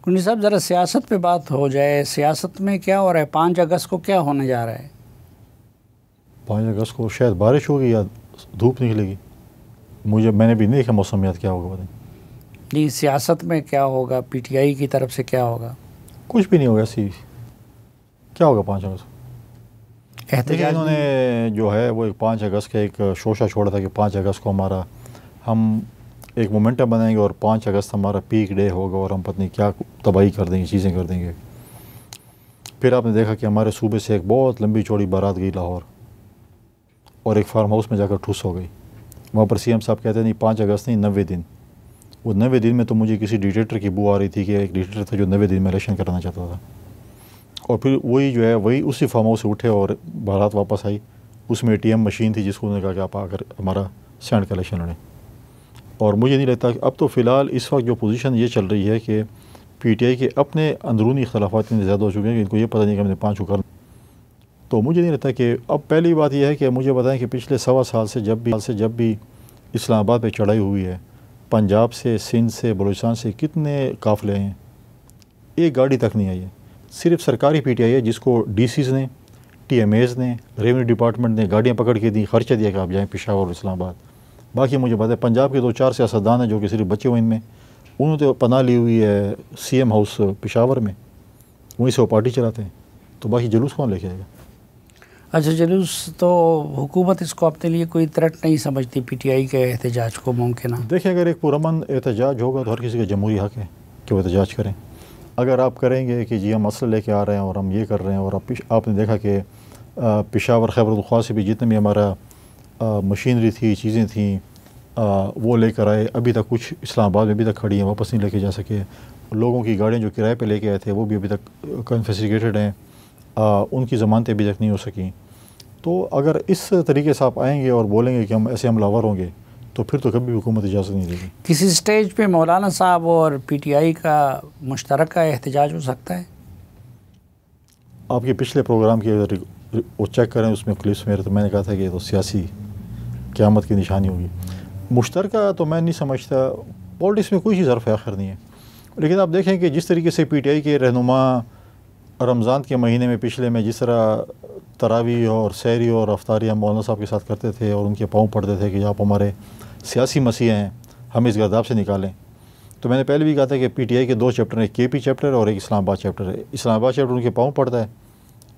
کنڈی صاحب ذرا سیاست پہ بات ہو جائے. سیاست میں کیا ہو رہا ہے؟ 5 اگست کو کیا ہونے جا رہا ہے؟ 5 اگست کو شاید بارش ہوگی یا دھوپ نکلے گی. میں نے بھی نہیں دیکھا موسمیات کیا ہوگا. نہیں، سیاست میں کیا ہوگا؟ پی ٹی آئی کی طرف سے کیا ہوگا؟ کچھ بھی نہیں ہوگا. ایسی کیا ہوگا 5 اگست؟ احتجاج انہوں نے جو ہے وہ 5 اگست کا ایک شوشہ چھوڑا تھا کہ 5 اگست کو ہم ایک مومنٹم بنائیں گے اور 5 اگست ہمارا پیک ڈے ہوگا اور ہم پتہ کیا تباہی کر دیں گے، چیزیں کر دیں گے. پھر آپ نے دیکھا کہ ہمارے صوبے سے ایک بہت لمبی چوڑی بارات گئی لاہور اور ایک فارم ہاؤس میں جا کر ٹھوس ہو گئی. وہاں پر سی ایم صاحب کہتے ہیں نہیں 5 اگست نہیں 90 دن. وہ 90 دن میں تو مجھے کسی ڈکٹیٹر کی بو آ رہی تھی کہ ایک ڈکٹیٹر تھا جو 90 دن میں الیکشن کرانا چاہتا تھا. اور پھر وہی جو ہے وہی اسی فارم ہاؤس سے اٹھے اور بارات واپس آئی. اس میں ATM مشین تھی جس کو انہوں نے کہا کہ آپ آ کر ہمارا سینڈ کا الیکشن لڑیں. اور مجھے نہیں لگتا کہ اب تو فی الحال اس وقت جو پوزیشن یہ چل رہی ہے کہ PTI کے اپنے اندرونی اختلافات اتنے زیادہ ہو چکے ہیں کہ ان کو یہ پتہ نہیں کہ ہم نے 5 کو کرنا. تو مجھے نہیں لگتا کہ اب پہلی بات یہ ہے کہ مجھے بتائیں کہ پچھلے 1.25 سال سے جب بھی اسلام آباد پہ چڑھائی ہوئی ہے، پنجاب سے، سندھ سے، بلوچستان سے کتنے قافلے ہیں، ایک گاڑی تک نہیں آئی ہے. صرف سرکاری PTI ہے جس کو DCs نے، TMAs نے، ریونیو ڈپارٹمنٹ نے گاڑیاں پکڑ کے دیں، خرچہ دیا کہ آپ جائیں پشاور اور اسلام آباد. باقی مجھے پتہ ہے پنجاب کے 2-4 سیاستدان ہیں جو کہ صرف بچے ہوئے ان میں، انہوں نے تو پناہ لی ہوئی ہے CM ہاؤس پشاور میں، وہیں سے وہ پارٹی چلاتے ہیں. تو باقی جلوس کون لے کے آئے گا؟ اچھا، جلوس تو حکومت اس کو اپنے لیے کوئی تھریٹ نہیں سمجھتی PTI کے احتجاج کو ممکنہ؟ دیکھیں اگر ایک پرامن احتجاج ہوگا تو ہر کسی کا جمہوری حق ہے کہ وہ احتجاج کریں. اگر آپ کریں گے کہ جی ہم مسئلہ لے کے آ رہے ہیں اور ہم یہ کر رہے ہیں، اور آپ نے دیکھا کہ پشاور خیبر پختونخوا سے بھی جتنے بھی ہمارا مشینری تھی، چیزیں تھیں، وہ لے کر آئے. ابھی تک کچھ اسلام آباد میں ابھی تک کھڑی ہیں، واپس نہیں لے کے جا سکے. لوگوں کی گاڑیاں جو کرائے پہ لے کے آئے تھے وہ بھی ابھی تک کنفیسیکیٹڈ ہیں، ان کی ضمانتیں ابھی تک نہیں ہو سکیں. تو اگر اس طریقے سے آپ آئیں گے اور بولیں گے کہ ہم ایسے حملہ آور ہوں گے تو پھر تو کبھی حکومت اجازت نہیں دے گی. کسی سٹیج پہ مولانا صاحب اور PTI کا مشترکہ احتجاج ہو سکتا ہے؟ آپ کے پچھلے پروگرام کے وہ چیک کریں، اس میں کلپس میرے، تو میں نے کہا تھا کہ یہ تو سیاسی قیامت کی نشانی ہوگی. مشترکہ تو میں نہیں سمجھتا، پولیٹکس میں کوئی چیز حرف آخر نہیں ہے. لیکن آپ دیکھیں کہ جس طریقے سے PTI کے رہنما رمضان کے مہینے میں پچھلے میں جس طرح تراویح اور سحری اور افطاری ہم مولانا صاحب کے ساتھ کرتے تھے اور ان کے پاؤں پڑتے تھے کہ آپ ہمارے سیاسی مسیح ہیں، ہم اس گرداب سے نکالیں. تو میں نے پہلے بھی کہا تھا کہ PTI کے 2 چیپٹر ہیں، KP چیپٹر اور ایک اسلام آباد چیپٹر ہے. اسلام آباد چیپٹر ان کے پاؤں پڑتا ہے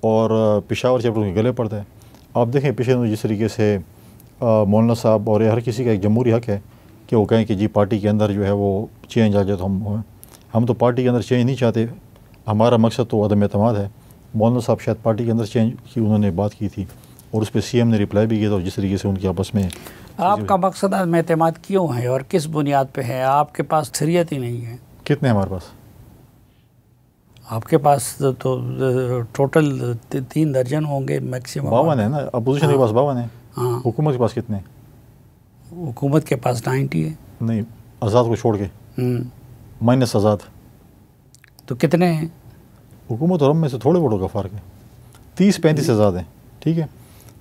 اور پشاور چیپٹر ان کے گلے پڑتا ہے. آپ دیکھیں پچھلے دنوں جس طریقے سے مولانا صاحب اور ہر کسی کا ایک جمہوری حق ہے کہ وہ کہیں کہ جی پارٹی کے اندر جو ہے وہ چینج آ جائے تو ہم تو پارٹی کے اندر چینج نہیں چاہتے، ہمارا مقصد تو عدم اعتماد ہے. مولانا صاحب شاید پارٹی کے اندر چینج کی انہوں نے بات کی تھی اور اس پہ CM نے رپلائی بھی کیا تھا. جس طریقے سے ان کی آپس میں آپ کا مقصد عدم اعتماد کیوں ہے اور کس بنیاد پہ ہے؟ آپ کے پاس اکثریت ہی نہیں ہے. کتنے ہمارے پاس؟ آپ کے پاس تو ٹوٹل 3 درجن ہوں گے میکسیمم. 52 ہے نا، اپوزیشن کے پاس 52 ہے. ہاں، حکومت کے پاس کتنے؟ حکومت کے پاس 90 ہے. نہیں، آزاد کو چھوڑ کے مائنس آزاد تو کتنے ہیں؟ حکومت اور ہم میں سے تھوڑے ووٹوں کا فرق ہے. 30-35 آزاد ہیں. ٹھیک ہے،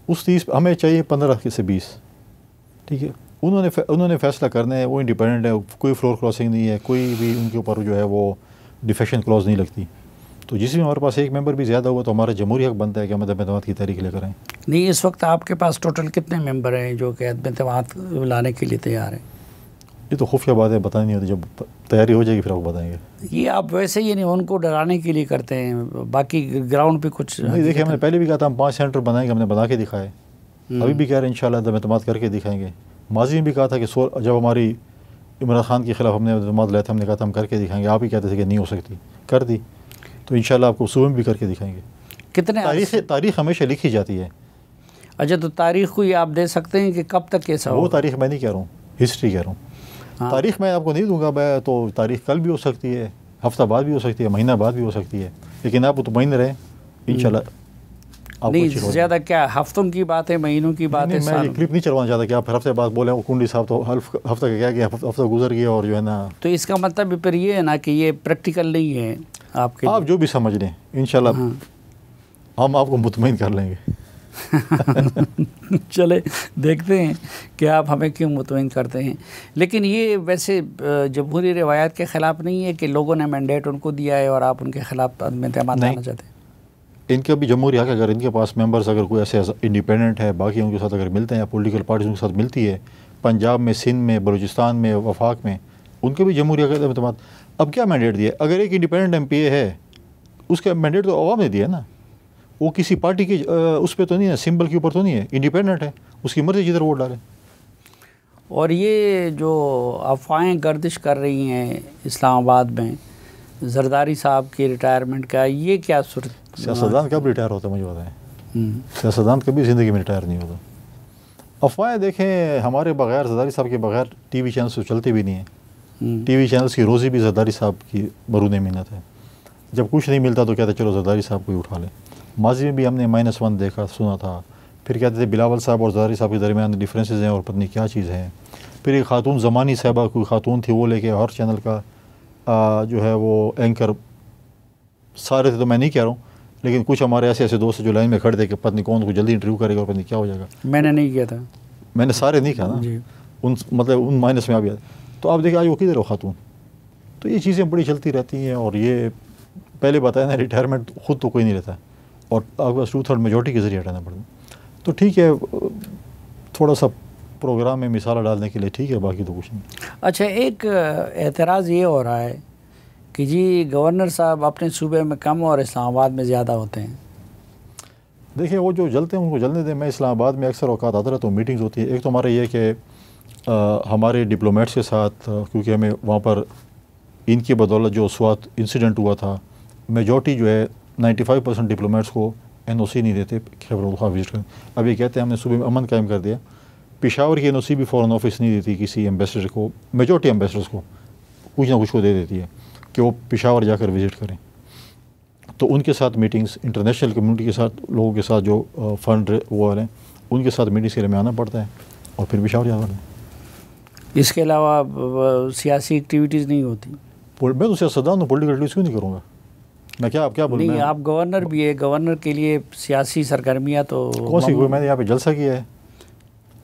اس 30 ہمیں چاہیے 15 سے 20. ٹھیک ہے، انہوں نے فیصلہ کرنا ہے، وہ انڈیپینڈنٹ ہے، کوئی فلور کلاسنگ نہیں ہے، کوئی بھی ان کے اوپر جو ہے وہ ڈیفیکشن کلوز نہیں لگتی. تو جس میں ہمارے پاس ایک ممبر بھی زیادہ ہوا تو ہمارا جمہوری حق بنتا ہے کہ ہم عدم اعتماد کی تحریک لے کر آئیں. نہیں، اس وقت آپ کے پاس ٹوٹل کتنے ممبر ہیں جو کہ عدم اعتماد لانے کے لیے تیار ہیں؟ یہ تو خفیہ بات ہے، بتانی نہیں ہوتی، جب تیاری ہو جائے گی پھر آپ کو بتائیں گے. یہ آپ ویسے ہی نہیں ان کو ڈرانے کے لیے کرتے ہیں، باقی گراؤنڈ پہ کچھ نہیں. دیکھیں ہم نے پہلے بھی کہا تھا ہم 5 سینٹر بنائیں گے، ہم نے بنا کے دکھائے. ابھی بھی کہہ رہے ہیں انشاءاللہ عدم اعتماد کر کے دکھائیں گے. ماضی میں بھی کہا تھا کہ جب ہماری عمران خان کے خلاف ہم نے اعتماد لائے تھے، ہم نے کہا تھا ہم کر کے دکھائیں گے. آپ ہی کہتے تھے کہ نہیں ہو سکتی، کر دی. تو انشاءاللہ آپ کو صوبے میں بھی کر کے دکھائیں گے. کتنے تاریخ ہمیشہ لکھی جاتی ہے. اچھا، تو تاریخ کو یہ آپ دے سکتے ہیں کہ کب تک ایسا ہو؟ وہ تاریخ میں نہیں کہہ رہا ہوں، ہسٹری کہہ رہا ہوں. تاریخ میں آپ کو نہیں دوں گا. میں تو تاریخ کل بھی ہو سکتی ہے، ہفتہ بعد بھی ہو سکتی ہے، مہینہ بعد بھی ہو سکتی ہے، لیکن آپ مطمئن رہیں انشاءاللہ. نہیں زیادہ کیا ہفتوں کی بات ہے، مہینوں کی بات ہے. میں یہ کلپ نہیں چلوانا چاہتا کہ آپ ہفتے بعد بولیں کنڈی صاحب تو ہفتہ کا کیا گیا، ہفتہ گزر گیا اور جو ہے نا. تو اس کا مطلب پھر یہ ہے نا کہ یہ پریکٹیکل نہیں ہے آپ کے. آپ جو بھی سمجھ لیں انشاءاللہ ہم آپ کو مطمئن کر لیں گے. چلے دیکھتے ہیں کہ آپ ہمیں کیوں مطمئن کرتے ہیں. لیکن یہ ویسے جمہوری روایات کے خلاف نہیں ہے کہ لوگوں نے مینڈیٹ ان کو دیا ہے اور آپ ان کے خلاف عدم اعتماد لانا چاہتے ہیں؟ ان کا بھی جمہوری حق ہے. اگر ان کے پاس ممبرز اگر کوئی ایسے انڈیپینڈنٹ ہے, باقی ان کے ساتھ اگر ملتے ہیں یا پولیٹیکل پارٹیز ان کے ساتھ ملتی ہے, پنجاب میں, سندھ میں, بلوچستان میں, وفاق میں, ان کے بھی جمہوری حق ہے اعتماد. اب کیا مینڈیٹ دیا؟ اگر ایک انڈیپینڈنٹ ایم پی اے ہے, اس کا مینڈیٹ تو عوام نے دیا نا, وہ کسی پارٹی کی اس پہ تو نہیں ہے, سمبل کے اوپر تو نہیں ہے, انڈیپینڈنٹ ہے, اس کی مرضی جدھر ووٹ ڈالے. اور یہ جو افواہیں گردش کر رہی ہیں اسلام آباد میں زرداری صاحب کی ریٹائرمنٹ کا, یہ کیا صورت؟ سیاستدان کب ریٹائر ہوتا ہے مجھے بتائیں. سیاستدان کبھی زندگی میں ریٹائر نہیں ہوتا. افواہیں دیکھیں, ہمارے بغیر, زرداری صاحب کے بغیر ٹی وی چینلس تو چلتے بھی نہیں ہیں. ٹی وی چینلس کی روزی بھی زرداری صاحب کی برون محنت ہے. جب کچھ نہیں ملتا تو کہتے چلو زرداری صاحب کو ہی اٹھا لیں. ماضی میں بھی ہم نے -1 دیکھا سنا تھا. پھر کہتے تھے بلاول صاحب اور زرداری صاحب کے درمیان ڈفرینسز ہیں اور پتہ کیا چیز ہے. پھر ایک خاتون زمانی صاحبہ, کوئی خاتون تھی, وہ لے کے ہر چینل کا جو ہے وہ اینکر, سارے تھے تو میں نہیں کہہ رہا ہوں, لیکن کچھ ہمارے ایسے دوست جو لائن میں کھڑے تھے کہ پتہ نہیں کون کو جلدی انٹرویو کرے گا اور پتہ نہیں کیا ہو جائے گا. میں نے نہیں کیا تھا, میں نے سارے نہیں کہا نا جی, مطلب ان مائنس میں آ گیا. تو آپ دیکھیں آج وہ کدھر ہو خاتون. تو یہ چیزیں بڑی چلتی رہتی ہیں. اور یہ پہلے بتایا نا, ریٹائرمنٹ خود تو کوئی نہیں لیتا اور آپ کو 2/3 میجورٹی کے ذریعے ہٹانا پڑتا. تو ٹھیک ہے, تھوڑا سا پروگرام میں مثالہ ڈالنے کے لیے ٹھیک ہے, باقی تو کچھ نہیں. اچھا, ایک اعتراض یہ ہو رہا ہے کہ جی گورنر صاحب اپنے صوبے میں کم اور اسلام آباد میں زیادہ ہوتے ہیں. دیکھیں وہ جو جلتے ہیں ان کو جلنے دیں. میں اسلام آباد میں اکثر اوقات آتا رہتا ہوں, میٹنگز ہوتی ہے. ایک تو ہمارا یہ کہ ہمارے ڈپلومیٹس کے ساتھ, کیونکہ ہمیں وہاں پر ان کی بدولت جو سوات انسیڈنٹ ہوا تھا, میجورٹی جو ہے 95% ڈپلومیٹس کو NOC نہیں دیتے خیبر پختونخوا وزٹ کریں. اب یہ کہتے ہیں ہم نے صوبے میں امن قائم کر دیا. پشاور کی NOC بھی فورن آفس نہیں دیتی کسی ایمبیسڈر کو, میجورٹی ایمبیسڈرس کو کچھ نہ کچھ کو دے دیتی ہے کہ وہ پشاور جا کر وزٹ کریں. تو ان کے ساتھ میٹنگز, انٹرنیشنل کمیونٹی کے ساتھ, لوگوں کے ساتھ جو فنڈ وہ والے ہیں ان کے ساتھ میٹنگس کے لیے میں آنا پڑتا ہے اور پھر پشاور جانا پڑتا ہے. اس کے علاوہ سیاسی ایکٹیویٹیز نہیں ہوتی. میں تو سیاستدان ہوں, پولیٹیکل ایکٹیویٹیز کیوں نہیں کروں گا میں؟ کیا آپ کیا بولوں؟ نہیں, آپ گورنر بھی ہے, گورنر کے لیے سیاسی سرگرمیاں تو کون سی کوئی میں نے یہاں پہ جلسہ کیا ہے؟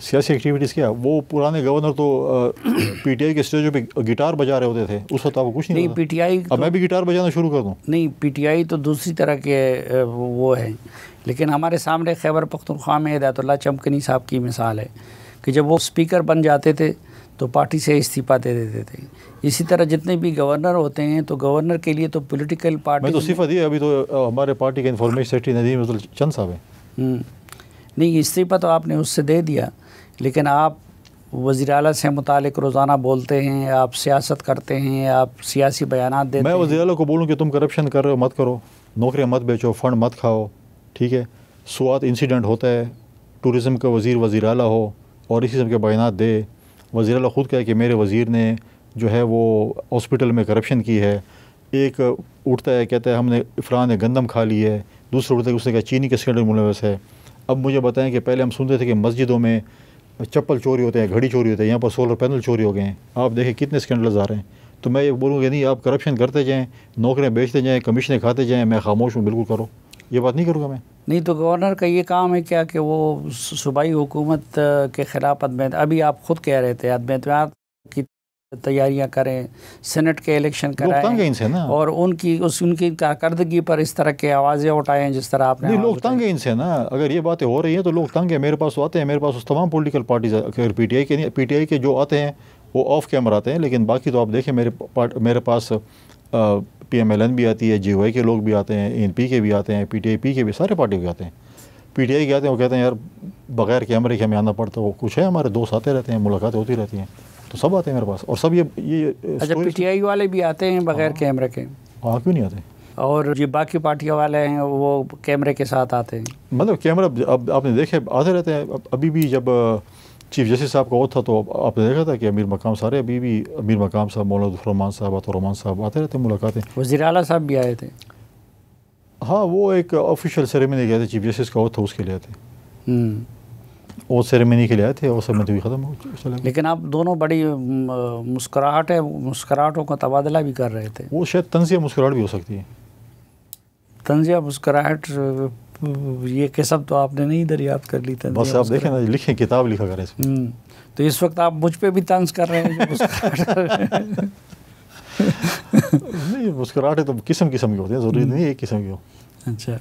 سیاسی ایکٹیویٹیز کیا؟ وہ پرانے گورنر تو PTI کے اسٹیجوں پہ گٹار بجا رہے ہوتے تھے, اس وقت آپ کو کچھ نہیں نہیں. PTI اب میں بھی گٹار بجانا شروع کر دوں؟ نہیں, PTI تو دوسری طرح کے وہ ہیں. لیکن ہمارے سامنے خیبر پختونخوا میں ہدایت اللہ چمکنی صاحب کی مثال ہے کہ جب وہ اسپیکر بن جاتے تھے تو پارٹی سے استعفیٰ دے دیتے تھے. اسی طرح جتنے بھی گورنر ہوتے ہیں تو گورنر کے لیے تو پولیٹیکل پارٹی میں تو استعفیٰ دیا. ابھی تو ہمارے پارٹی کے انفارمیشن سیکرٹری ندیم چند صاحب ہیں. نہیں, استعفیٰ تو آپ نے اس سے دے دیا, لیکن آپ وزیر اعلیٰ سے متعلق روزانہ بولتے ہیں, آپ سیاست کرتے ہیں, آپ سیاسی بیانات دیتے ہیں. میں وزیر اعلیٰ کو بولوں کہ تم کرپشن کر رہے ہو, مت کرو, نوکریاں مت بیچو, فنڈ مت کھاؤ, ٹھیک ہے. سوات انسیڈنٹ ہوتا ہے, ٹورزم کا وزیر اعلیٰ ہو اور اسی قسم کے بیانات دے. وزیر اعلیٰ خود کہے کہ میرے وزیر نے جو ہے وہ ہاسپٹل میں کرپشن کی ہے. ایک اٹھتا ہے کہتا ہے ہم نے فران نے گندم کھا لی ہے. دوسرا اٹھتا ہے اس نے کہا چینی کے اسکینڈل ملوث ہے. اب مجھے بتائیں کہ پہلے ہم سنتے تھے کہ مسجدوں میں چپل چوری ہوتے ہیں, گھڑی چوری ہوتے ہیں, یہاں پر سولر پینل چوری ہو گئے ہیں. آپ دیکھیں کتنے اسکینڈلز آ رہے ہیں. تو میں یہ بولوں گا نہیں, آپ کرپشن کرتے جائیں, نوکریاں بیچتے جائیں, کمیشنیں کھاتے جائیں, میں خاموش ہوں, بالکل کرو, یہ بات نہیں کروں گا میں. نہیں تو گورنر کا یہ کام ہے کیا کہ وہ صوبائی حکومت کے خلاف ابھی آپ خود کہہ رہے تھے عدم اعتماد کی تیاریاں کریں, سینٹ کے الیکشن کرائیں اور ان کی کارکردگی پر اس طرح کے آوازیں اٹھائیں جس طرح آپ نے. نہیں, لوگ تنگ ہیں ان سے نا. اگر یہ باتیں ہو رہی ہیں تو لوگ تنگ ہیں. میرے پاس آتے ہیں, میرے پاس تمام پولیٹیکل پارٹیز, اگر PTI کے جو آتے ہیں وہ آف کیمرہ آتے ہیں, لیکن باقی تو آپ دیکھیں میرے پاس PMLN بھی آتی ہے, GOI کے لوگ بھی آتے ہیں, ANP کے بھی آتے ہیں, PTI کے بھی, سارے پارٹی کے آتے ہیں. PTI کے آتے ہیں, وہ کہتے ہیں یار بغیر کیمرے کے ہمیں آنا پڑتا ہے. وہ کچھ ہے ہمارے دوست آتے رہتے ہیں, ملاقاتیں ہوتی رہتی ہیں, تو سب آتے ہیں میرے پاس. اور سب یہ اچھا, PTI والے بھی آتے ہیں بغیر کیمرے کے؟ ہاں, کیوں نہیں آتے؟ اور جو باقی پارٹیوں والے ہیں وہ کیمرے کے ساتھ آتے ہیں؟ مطلب کیمرہ اب آپ نے دیکھے آتے رہتے ہیں. ابھی بھی جب چیف جسٹس صاحب کا وہ تھا تو آپ نے دیکھا تھا کہ امیر مقام سارے, ابھی بھی امیر مقام صاحب, مولانا الرحمان صاحب, عطا الرحمان صاحب آتے رہتے ہیں ملاقاتیں. وزیر اعلیٰ صاحب بھی آئے تھے؟ ہاں, وہ ایک آفیشیل سیریمنی گئے تھے, چیف جسٹس کا وہ تھا, اس کے لیے تھے. وہ سیریمنی کے لیے آئے تھے, اور سیریمنی ختم ہو چلے. لیکن آپ دونوں بڑی مسکراہٹوں کا تبادلہ بھی کر رہے تھے. وہ شاید طنزیہ مسکراہٹ بھی ہو سکتی ہے. طنزیہ مسکراہٹ یہ قسم تو آپ نے نہیں دریافت کر لی تھی. بس آپ دیکھیں نا، لکھیں کتاب لکھا کریں اس میں. تو اس وقت آپ مجھ پہ بھی طنز کر رہے ہیں جو نہیں، مسکراہٹیں تو قسم قسم کی ہوتی ہیں، ضروری نہیں ایک قسم کی ہو. اچھا.